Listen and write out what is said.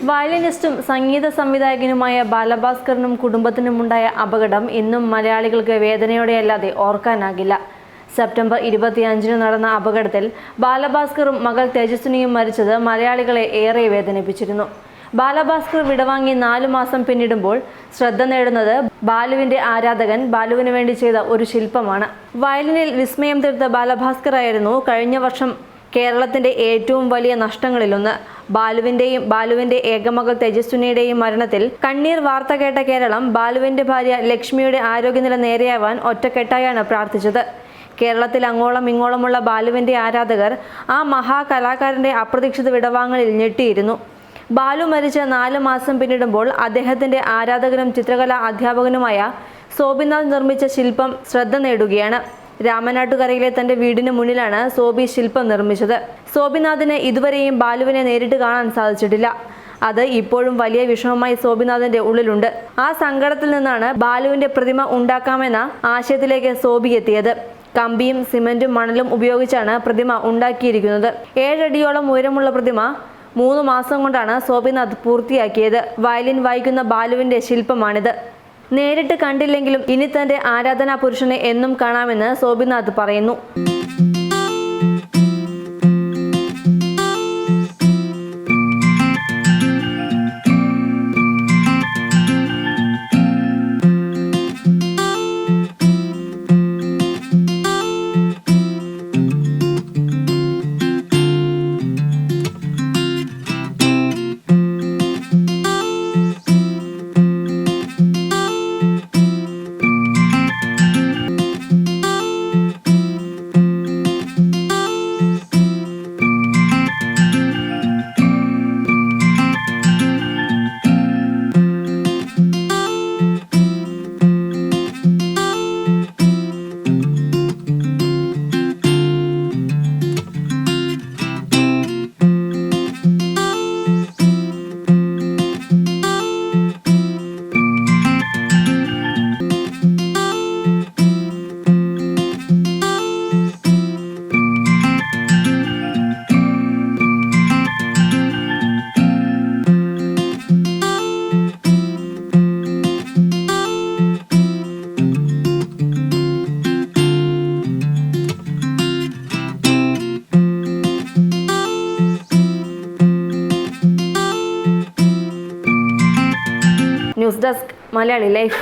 വയലിനിസ്റ്റും സംഗീത സംവിധായകനുമായ ബാലഭാസ്കറിനും കുടുംബത്തിനുമുണ്ടായ അപകടം ഇന്നും മലയാളികൾക്ക് വേദനയോടെയല്ലാതെ ഓർക്കാനാകില്ല. സെപ്റ്റംബർ 25 നടന്ന അപകടത്തിൽ ബാലഭാസ്കറും മകൾ തേജസ്വിനിയും മരിച്ചത് മലയാളികളെ ഏറെ വേദനിപ്പിച്ചിരുന്നു. ബാലഭാസ്കർ വിടവാങ്ങി 4 മാസം പിന്നിടുമ്പോൾ ശ്രദ്ധ നേടുന്നത് ബാലുവിന്റെ ആരാധകൻ ബാലുവിന് വേണ്ടി ചെയ്ത ഒരു ശില്പമാണ്. വയലിനിൽ വിസ്മയം തീർത്ത ബാലഭാസ്കറായിരുന്നു കഴിഞ്ഞ വർഷം കേരളത്തിന്റെ ഏറ്റവും വലിയ നഷ്ടങ്ങളിലൊന്ന്. ബാലുവിന്റെ ഏകമകൾ തേജസ്വിനിയുടെയും മരണത്തിൽ കണ്ണീർ വാർത്ത കേട്ട കേരളം ബാലുവിന്റെ ഭാര്യ ലക്ഷ്മിയുടെ ആരോഗ്യനില നേരെയാവാൻ ഒറ്റക്കെട്ടായാണ് പ്രാർത്ഥിച്ചത്. കേരളത്തിൽ അങ്ങോളം ഇങ്ങോളമുള്ള ബാലുവിന്റെ ആരാധകർ ആ മഹാകലാകാരന്റെ അപ്രതീക്ഷിത വിടവാങ്ങലിൽ ഞെട്ടിയിരുന്നു. ബാലു മരിച്ച് 4 മാസം പിന്നിടുമ്പോൾ അദ്ദേഹത്തിന്റെ ആരാധകനും ചിത്രകലാ അധ്യാപകനുമായ സോബിനാഥ് നിർമ്മിച്ച ശില്പം ശ്രദ്ധ നേടുകയാണ്. രാമനാട്ടുകരയിലെ തന്റെ വീടിന് മുന്നിലാണ് സോബി ശില്പം നിർമ്മിച്ചത്. സോബിനാഥിന് ഇതുവരെയും ബാലുവിനെ നേരിട്ട് കാണാൻ സാധിച്ചിട്ടില്ല. അത് ഇപ്പോഴും വലിയ വിഷമമായി സോബിനാഥിന്റെ ഉള്ളിലുണ്ട്. ആ സങ്കടത്തിൽ നിന്നാണ് ബാലുവിന്റെ പ്രതിമ ഉണ്ടാക്കാമെന്ന ആശയത്തിലേക്ക് സോബി എത്തിയത്. കമ്പിയും സിമന്റും മണലും ഉപയോഗിച്ചാണ് പ്രതിമ ഉണ്ടാക്കിയിരിക്കുന്നത്. 7 അടിയോളം ഉയരമുള്ള പ്രതിമ 3 മാസം കൊണ്ടാണ് സോബിനാഥ് പൂർത്തിയാക്കിയത്. വയലിൻ വായിക്കുന്ന ബാലുവിന്റെ ശില്പമാണിത്. നേരിട്ട് കണ്ടില്ലെങ്കിലും ഇനി തന്റെ ആരാധനാ പുരുഷനെ എന്നും കാണാമെന്ന് സോബിനാഥ് പറയുന്നു. News desk Malayali life.